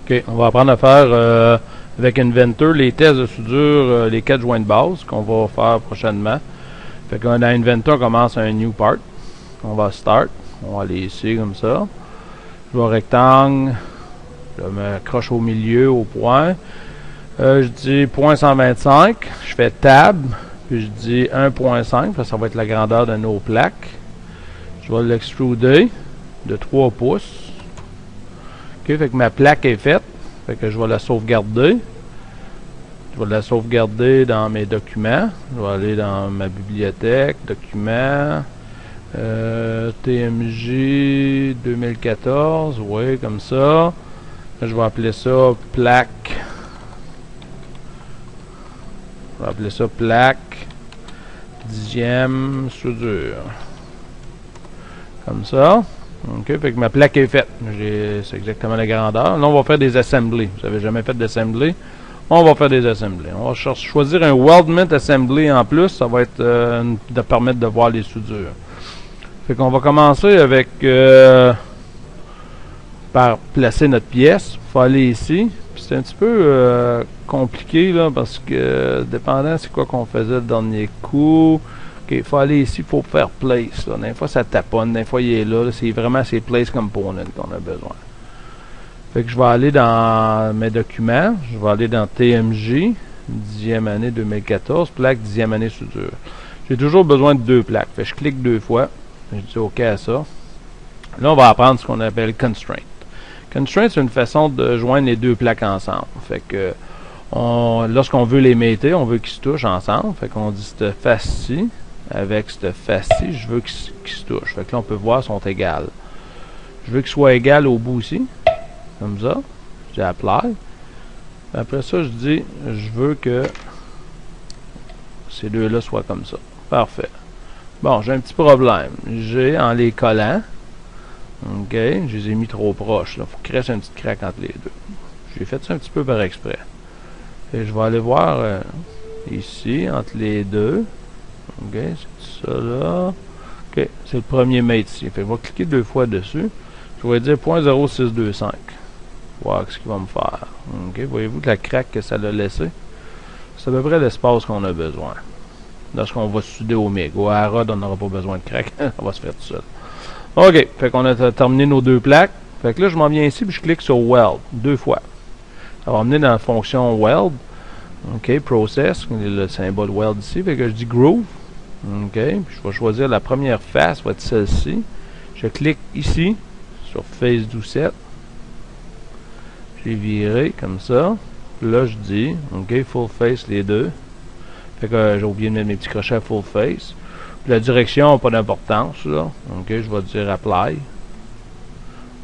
Ok, on va apprendre à faire avec Inventor les tests de soudure, les 4 joints de base qu'on va faire prochainement. Fait que dans Inventor, on commence un new part. On va start. On va aller ici comme ça. Je vais rectangle. Je m'accroche au milieu, au point. Je dis point 125. Je fais tab. Puis je dis 1.5. Ça va être la grandeur de nos plaques. Je vais l'extruder de 3 pouces. Ok, fait que ma plaque est faite. Fait que je vais la sauvegarder. Je vais la sauvegarder dans mes documents. Je vais aller dans ma bibliothèque, documents, TMJ 2014, oui, comme ça. Je vais appeler ça plaque. Je vais appeler ça plaque 10e soudure. Comme ça. Ok, fait que ma plaque est faite. C'est exactement la grandeur. Là, on va faire des assemblées. Vous n'avez jamais fait d'assembly? On va faire des assemblées. On va choisir un weldment assembly en plus. Ça va être de permettre de voir les soudures. Fait qu'on va commencer avec par placer notre pièce. Il faut aller ici. C'est un petit peu compliqué là parce que dépendant c'est quoi qu'on faisait le dernier coup. Ok, il faut aller ici, il faut faire place. Là. Des fois ça taponne, des fois il est là. C'est vraiment ces place components qu'on a besoin. Fait que je vais aller dans mes documents. Je vais aller dans TMJ, 10e année 2014, plaque 10e année soudure. J'ai toujours besoin de 2 plaques. Fait que je clique 2 fois. Je dis OK à ça. Là, on va apprendre ce qu'on appelle constraint. Constraint, c'est une façon de joindre les 2 plaques ensemble. Fait que lorsqu'on veut les mêter, on veut qu'ils se touchent ensemble. Fait qu'on dit cette face-ci avec cette face-ci, je veux qu'ils se touchent. Fait que là, on peut voir, ils sont égales. Je veux qu'ils soient égales au bout ici. Comme ça. J'ai apply. Après ça, je dis, je veux que ces deux-là soient comme ça. Parfait. Bon, j'ai un petit problème. J'ai en les collant. OK. Je les ai mis trop proches. Il faut qu'il reste une petite craque entre les deux. J'ai fait ça un petit peu par exprès. Et je vais aller voir ici, entre les deux. OK. C'est ça là. OK. C'est le premier mate ici. Fait que je vais cliquer 2 fois dessus. Je vais dire 0.0625. Voir ce qu'il va me faire. OK. Voyez-vous que la craque que ça l'a laissé? C'est à peu près l'espace qu'on a besoin. Lorsqu'on va souder au MIG. Au AROD, on n'aura pas besoin de craque. On va se faire tout seul. OK. Fait qu'on a terminé nos 2 plaques. Fait que là, je m'en viens ici et je clique sur Weld 2 fois. Ça va m'amener dans la fonction Weld. OK. Process. Le symbole Weld ici. Fait que je dis Groove. OK. Puis je vais choisir la première face. Va être celle-ci. Je clique ici sur Face Doucette. J'ai viré comme ça. Là, je dis, OK, full face les deux. Fait que j'ai oublié de mettre mes petits crochets à full face. Puis la direction n'a pas d'importance, là. OK, je vais dire apply.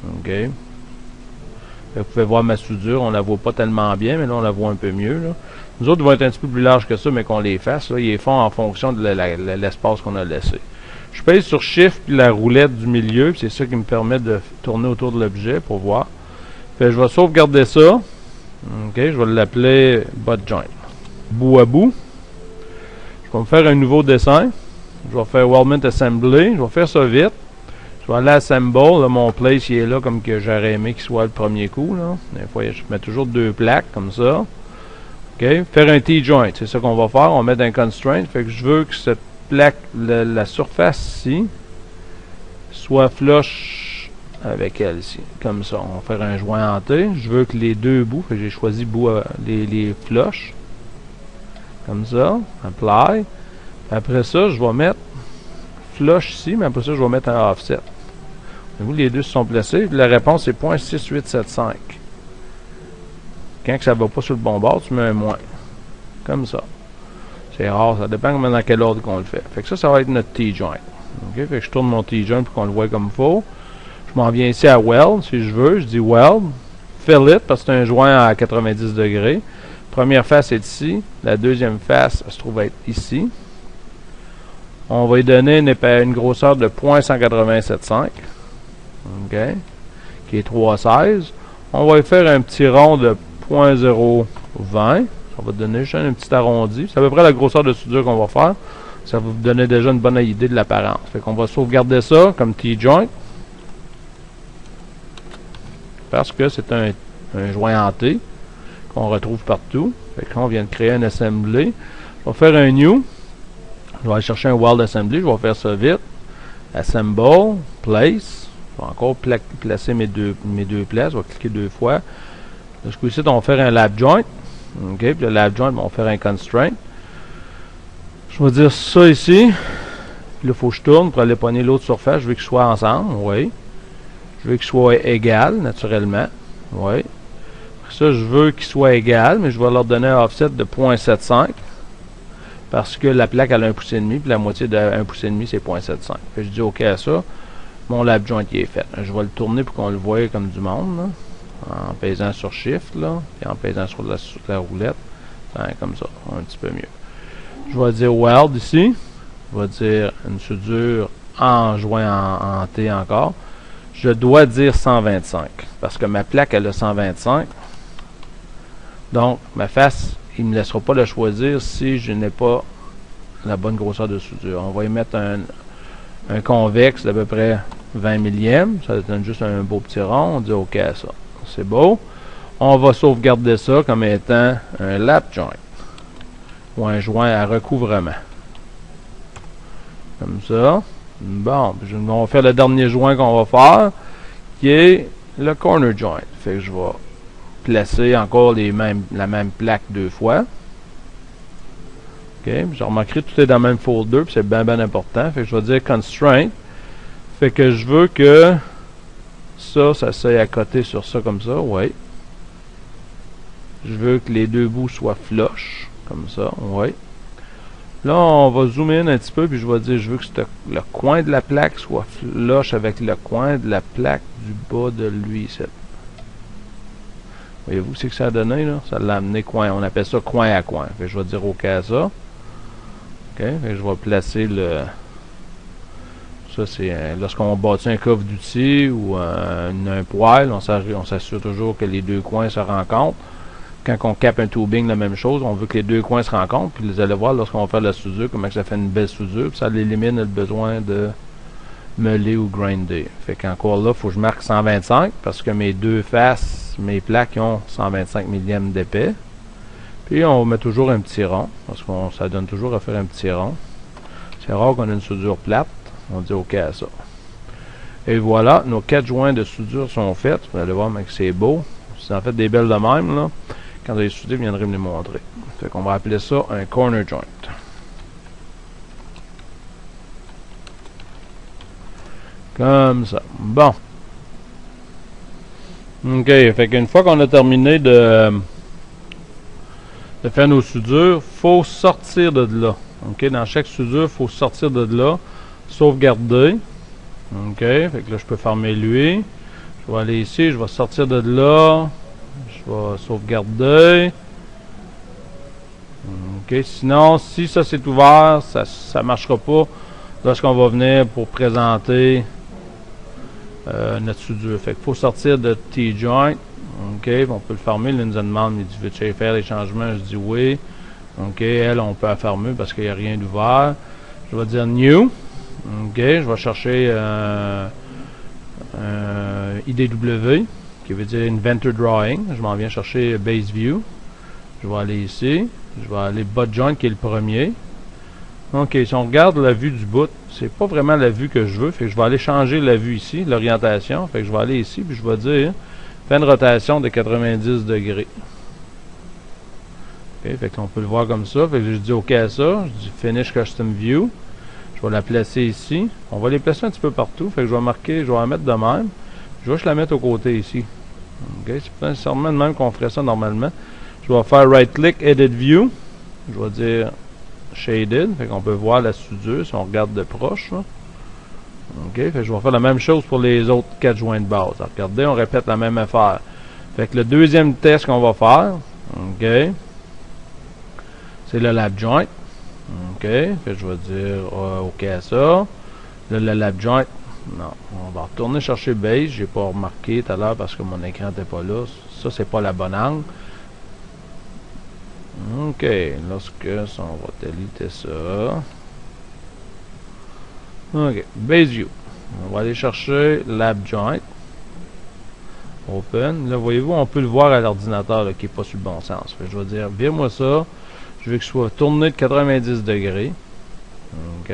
OK. Fait que vous pouvez voir ma soudure. On la voit pas tellement bien, mais là, on la voit un peu mieux, là. Nous autres, ils vont être un petit peu plus larges que ça, mais qu'on les fasse, là. Ils font en fonction de l'espace qu'on a laissé. Je pèse sur Shift puis la roulette du milieu. C'est ça qui me permet de tourner autour de l'objet pour voir. Fait que je vais sauvegarder ça. OK, je vais l'appeler butt joint. Bout à bout. Je vais me faire un nouveau dessin. Je vais faire weldment assembly. Je vais faire ça vite. Je vais aller à assemble. Là, mon place il est là comme que j'aurais aimé qu'il soit le premier coup. Là. Des fois, je mets toujours 2 plaques comme ça. OK, faire un T-joint. C'est ça qu'on va faire. On va mettre un constraint. Fait que je veux que cette plaque, la surface ici, soit flush avec elle ici, comme ça. On va faire un joint hanté. Je veux que les 2 bouts, j'ai choisi bout les flush, comme ça, apply. Après ça, je vais mettre flush ici, mais après ça, je vais mettre un offset. Vous, les deux se sont placés. La réponse est 0.6875. Quand que ça va pas sur le bon bord, tu mets un moins. Comme ça. C'est rare, ça dépend dans quel ordre qu'on le fait. Fait que ça va être notre T-joint. OK, fait que je tourne mon T-joint pour qu'on le voit comme il faut. Je m'en viens ici à Weld, si je veux. Je dis Weld. Fill it, parce que c'est un joint à 90 degrés. Première face est ici. La deuxième face se trouve être ici. On va lui donner une grosseur de 0.187.5. OK. Qui est 3,16. On va lui faire un petit rond de 0.020. Ça va donner juste un petit arrondi. C'est à peu près la grosseur de soudure qu'on va faire. Ça va vous donner déjà une bonne idée de l'apparence. Fait qu'on va sauvegarder ça comme T-joint. Parce que c'est un un joint en T qu'on retrouve partout. Fait que là, on vient de créer un assembly. Je vais faire un new. Je vais aller chercher un weld assembly. Je vais faire ça vite. Assemble, place. Je vais encore placer mes deux places. Je vais cliquer 2 fois. Là, ce coup-ci, on va faire un lap joint. OK, puis le lap joint, on va faire un constraint. Je vais dire ça ici. Puis là, il faut que je tourne pour aller pogner l'autre surface. Je veux qu'ils soient ensemble. Oui. Je veux qu'ils soient égal, naturellement. Oui. Ça, je veux qu'ils soient égal, mais je vais leur donner un offset de 0.75 parce que la plaque elle a 1,5 pouce, puis la moitié de 1,5 pouce, c'est 0.75. Je dis OK à ça. Mon lap joint il est fait. Je vais le tourner pour qu'on le voie comme du monde, là, en pesant sur Shift, là, et en pesant sur la roulette. Comme ça, un petit peu mieux. Je vais dire Weld ici. Je vais dire une soudure en joint en T encore. Je dois dire 125 parce que ma plaque elle a 125. Donc ma face, il ne me laissera pas le choisir si je n'ai pas la bonne grosseur de soudure. On va y mettre un convexe d'à peu près 20 millièmes. Ça donne juste un beau petit rond. On dit OK à ça. C'est beau. On va sauvegarder ça comme étant un lap joint ou un joint à recouvrement. Comme ça. Bon, on va faire le dernier joint qu'on va faire, qui est le corner joint. Fait que je vais placer encore la même plaque 2 fois. OK, j'ai remarqué tout est dans le même folder, puis c'est bien important. Fait que je vais dire constraint. Fait que je veux que ça s'aille à côté sur ça comme ça, oui. Je veux que les deux bouts soient flush, comme ça, oui. Là, on va zoomer in un petit peu, puis je vais dire, je veux que le coin de la plaque soit flush avec le coin de la plaque du bas de lui. Voyez-vous ce que ça a donné, là? Ça l'a amené coin. On appelle ça coin à coin. Fait que je vais dire OK à ça. OK. Fait que je vais placer le... Ça, c'est lorsqu'on bâtit un coffre d'outils ou un poêle, on s'assure toujours que les deux coins se rencontrent. Quand on cape un tubing, la même chose, on veut que les deux coins se rencontrent, puis vous allez voir lorsqu'on va faire la soudure, comment ça fait une belle soudure, puis ça élimine le besoin de meuler ou grinder. Fait qu'encore là, il faut que je marque 125, parce que mes deux faces, mes plaques, ont 125 millièmes d'épais. Puis on met toujours un petit rond, parce que ça donne toujours à faire un petit rond. C'est rare qu'on ait une soudure plate, on dit OK à ça. Et voilà, nos 4 joints de soudure sont faits. Vous allez voir, mec, c'est beau. C'est en fait des belles de même, là. Quand les soudés, vous viendrez me les montrer. Fait qu'on va appeler ça un corner joint. Comme ça. Bon. OK. Fait qu'une fois qu'on a terminé de faire nos soudures, faut sortir de là. OK. Dans chaque soudure, faut sortir de là. Sauvegarder. OK. Fait que là, je peux fermer lui. Je vais aller ici. Je vais sortir de là. Je vais sauvegarder. OK. Sinon, si ça c'est ouvert, ça ne marchera pas lorsqu'on va venir pour présenter notre soudure. Fait qu'il faut sortir de T-Joint. OK. On peut le fermer. Là, il nous demande, il dit, veux-tu faire les changements? Je dis oui. OK. Elle, on peut la fermer parce qu'il n'y a rien d'ouvert. Je vais dire New. OK. Je vais chercher IDW, qui veut dire Inventor Drawing. Je m'en viens chercher Base View. Je vais aller ici. Je vais aller Butt Joint, qui est le premier. OK, si on regarde la vue du bout, c'est pas vraiment la vue que je veux. Fait que je vais aller changer la vue ici, l'orientation. Fait que je vais aller ici, puis je vais dire, fais une rotation de 90 degrés. OK, fait qu'on peut le voir comme ça. Fait que je dis OK à ça. Je dis Finish Custom View. Je vais la placer ici. On va les placer un petit peu partout. Fait que je vais marquer, je vais la mettre de même. Je vais juste la mettre au côté ici. OK, c'est pas nécessairement de même qu'on ferait ça normalement. Je vais faire Right Click, Edit View. Je vais dire Shaded. Fait qu'on peut voir la soudure si on regarde de proche. Là. OK, fait que je vais faire la même chose pour les autres 4 joints de base. Alors, regardez, on répète la même affaire. Fait que le deuxième test qu'on va faire, OK, c'est le lap joint. OK, fait que je vais dire OK à ça. Là, le lap joint, non, on va retourner chercher Base. J'ai pas remarqué tout à l'heure parce que mon écran n'était pas là. Ça, c'est pas la bonne angle. OK, lorsque ça, on va déliter ça. OK, Base View. On va aller chercher Lap Joint. Open. Là, voyez-vous, on peut le voir à l'ordinateur qui n'est pas sur le bon sens. Fait que je vais dire, vire-moi ça. Je veux qu'il soit tourné de 90 degrés. OK.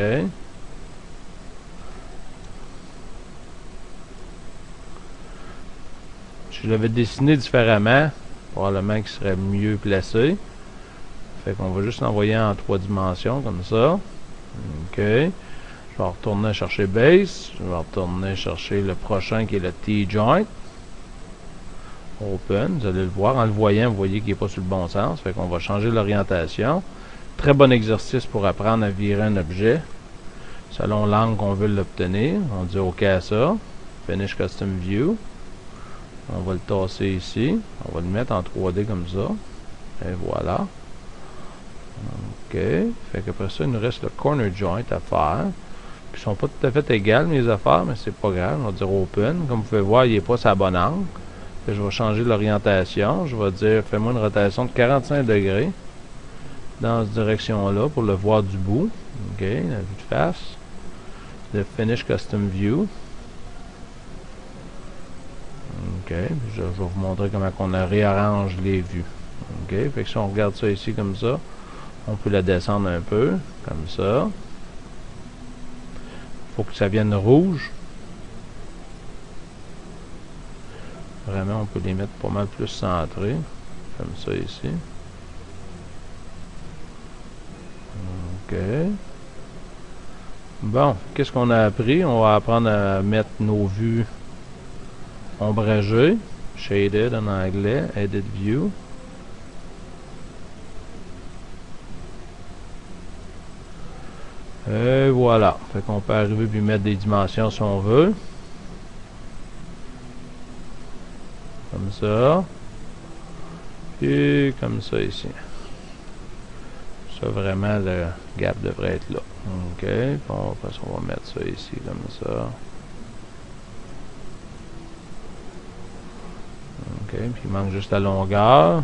Si je l'avais dessiné différemment, probablement qu'il serait mieux placé. Fait qu'on va juste l'envoyer en 3 dimensions, comme ça. OK. Je vais retourner chercher Base. Je vais retourner chercher le prochain qui est le T-Joint. Open. Vous allez le voir. En le voyant, vous voyez qu'il n'est pas sur le bon sens. Fait qu'on va changer l'orientation. Très bon exercice pour apprendre à virer un objet selon l'angle qu'on veut l'obtenir. On dit OK à ça. Finish Custom View. On va le tasser ici. On va le mettre en 3D comme ça. Et voilà. OK. Fait qu'après ça, il nous reste le corner joint à faire. Puis ils sont pas tout à fait égales, mes affaires, mais c'est pas grave. On va dire open. Comme vous pouvez voir, il n'est pas sa bonne angle. Fait que je vais changer l'orientation. Je vais dire, fais-moi une rotation de 45 degrés dans cette direction-là pour le voir du bout. OK. La vue de face. Le Finish Custom View. OK. Je vais vous montrer comment on réarrange les vues. OK. Fait que si on regarde ça ici comme ça, on peut la descendre un peu, comme ça. Faut que ça vienne rouge. Vraiment, on peut les mettre pas mal plus centrés. Comme ça ici. OK. Bon, qu'est-ce qu'on a appris? On va apprendre à mettre nos vues ombragées. Shaded en anglais. Edit View. Et voilà. Fait qu'on peut arriver puis mettre des dimensions si on veut. Comme ça. Et comme ça ici. Ça, vraiment, le gap devrait être là. OK. Bon, après ça, on va mettre ça ici, comme ça. OK. Puis il manque juste la longueur.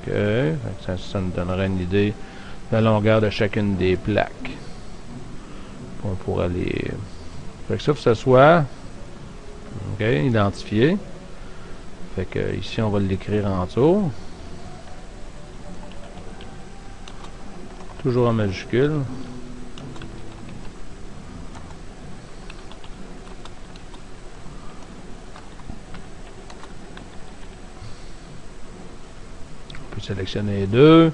OK. Ça nous donnerait une idée de la longueur de chacune des plaques. On pourra les... Fait que ça, faut que ça soit... OK. Identifié. Fait que ici, on va l'écrire en dessous. Toujours en majuscule. On peut sélectionner les deux.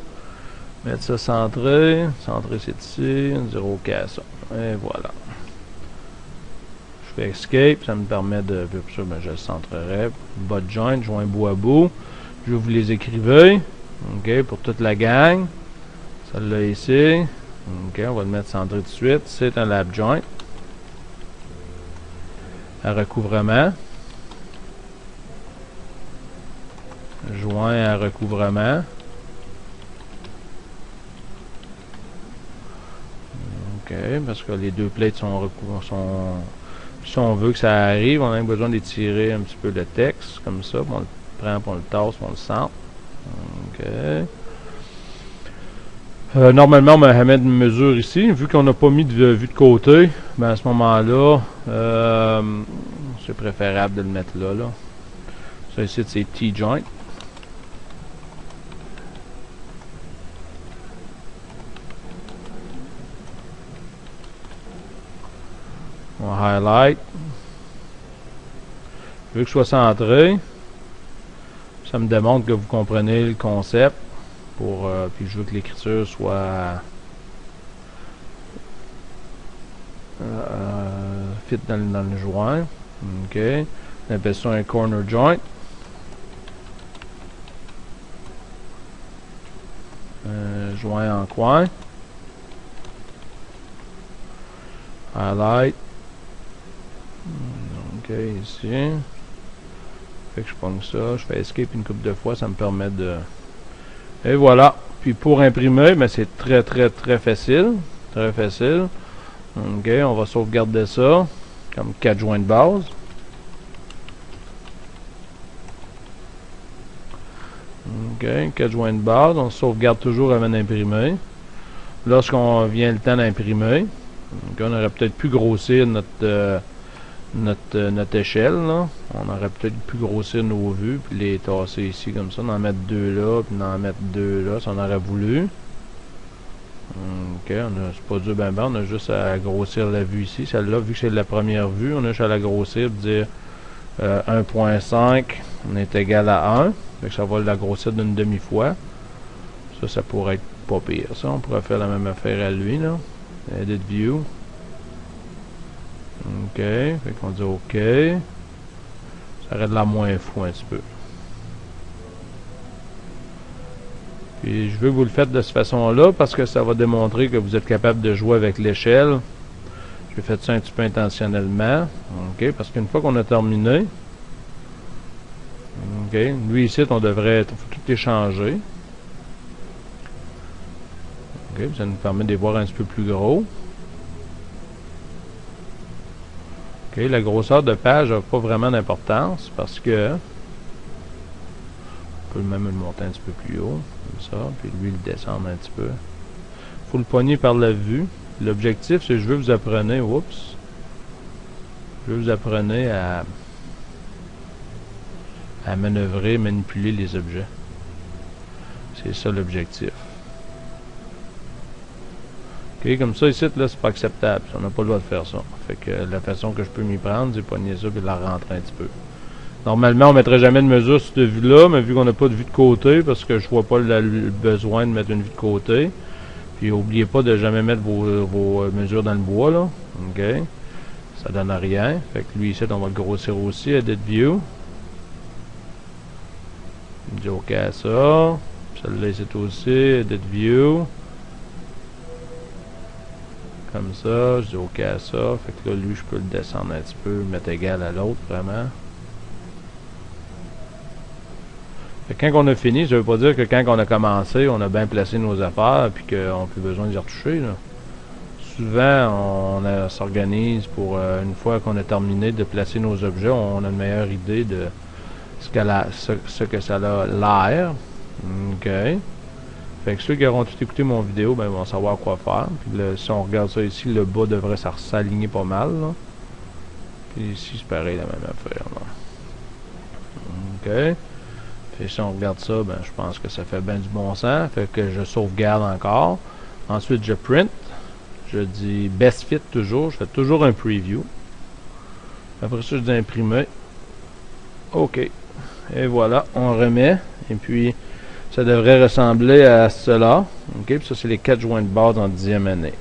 Mettre ça centré. Centré, c'est ici. On dire OK à ça. Et voilà. Je fais Escape. Ça me permet de... Pour ça, je le centrerai. Butt joint, joint bout à bout. Je vous les écrivez. OK, pour toute la gang. Celle-là ici. OK, on va le mettre centré tout de suite. C'est un lap joint. À recouvrement. Joint à recouvrement. OK, parce que les deux plates sont recouvrées. Si on veut que ça arrive, on a besoin d'étirer un petit peu le texte, comme ça. On le prend, on le tasse, on le centre. OK. Normalement, on va mettre une mesure ici. Vu qu'on n'a pas mis de vue de côté, ben à ce moment-là, c'est préférable de le mettre là. Ça ici, c'est T-joint. On highlight. Vu que je sois centré, ça me démontre que vous comprenez le concept. Puis je veux que l'écriture soit fit dans le joint. OK. On appelle ça un corner joint. Joint en coin. Highlight. OK, ici. Fait que je pogne ça. Je fais Escape une couple de fois. Ça me permet de... Et voilà. Puis pour imprimer, ben c'est très facile. Très facile. OK, on va sauvegarder ça comme 4 joints de base. OK, 4 joints de base. On sauvegarde toujours avant d'imprimer. Lorsqu'on vient le temps d'imprimer, Donc, on aurait peut-être pu grossir notre échelle, là. On aurait peut-être pu grossir nos vues, puis les tasser ici comme ça, en mettre deux là, puis en mettre deux là, si on aurait voulu. Ok, c'est pas dur ben, on a juste à grossir la vue ici. Celle-là, vu que c'est la première vue, on a juste à la grossir et dire 1.5, on est égal à 1. Fait que ça va la grossir d'une demi-fois. Ça pourrait être pas pire. Ça, on pourrait faire la même affaire à lui, là. Edit View. Ok, fait qu'on dit OK. Ça aurait de la moins fou un petit peu. Puis je veux que vous le faites de cette façon-là parce que ça va démontrer que vous êtes capable de jouer avec l'échelle. J'ai fait ça un petit peu intentionnellement. OK, parce qu'une fois qu'on a terminé, OK, lui ici, on devrait tout échanger. OK, ça nous permet de les voir un petit peu plus gros. OK, la grosseur de page n'a pas vraiment d'importance parce que on peut même le monter un petit peu plus haut, comme ça, puis lui le descendre un petit peu. Il faut le poigner par la vue. L'objectif, c'est que je veux vous appreniez, oups, je veux vous appreniez à manœuvrer, manipuler les objets. C'est ça l'objectif. Ok, comme ça ici, là, c'est pas acceptable. On n'a pas le droit de faire ça. Fait que la façon que je peux m'y prendre, c'est poigner ça et la rentrer un petit peu. Normalement, on ne mettrait jamais de mesure sur cette vue-là, mais vu qu'on n'a pas de vue de côté, parce que je vois pas le besoin de mettre une vue de côté. Puis n'oubliez pas de jamais mettre vos mesures dans le bois, là. OK. Ça donne rien. Fait que lui ici, on va le grossir aussi, Edit View. Je dis OK à ça. Celle-là ici aussi, Edit View. Comme ça, je dis OK à ça. Fait que là, lui, je peux le descendre un petit peu, le mettre égal à l'autre, vraiment. Fait que quand on a fini, ça veut pas dire que quand on a commencé, on a bien placé nos affaires puis qu'on n'a plus besoin de les retoucher, là. Souvent, on s'organise pour, une fois qu'on a terminé de placer nos objets, on a une meilleure idée de ce que ça a l'air. OK. Fait que ceux qui auront tout écouté mon vidéo, ben, vont savoir quoi faire. Puis si on regarde ça ici, le bas devrait s'aligner pas mal, là. Puis ici, c'est pareil, la même affaire, là. OK. Puis si on regarde ça, ben, je pense que ça fait bien du bon sens. Fait que je sauvegarde encore. Ensuite, je print. Je dis best fit toujours. Je fais toujours un preview. Après ça, je dis imprimer. OK. Et voilà, on remet. Et puis, ça devrait ressembler à cela. OK. Puis ça, c'est les 4 joints de base en 10e année.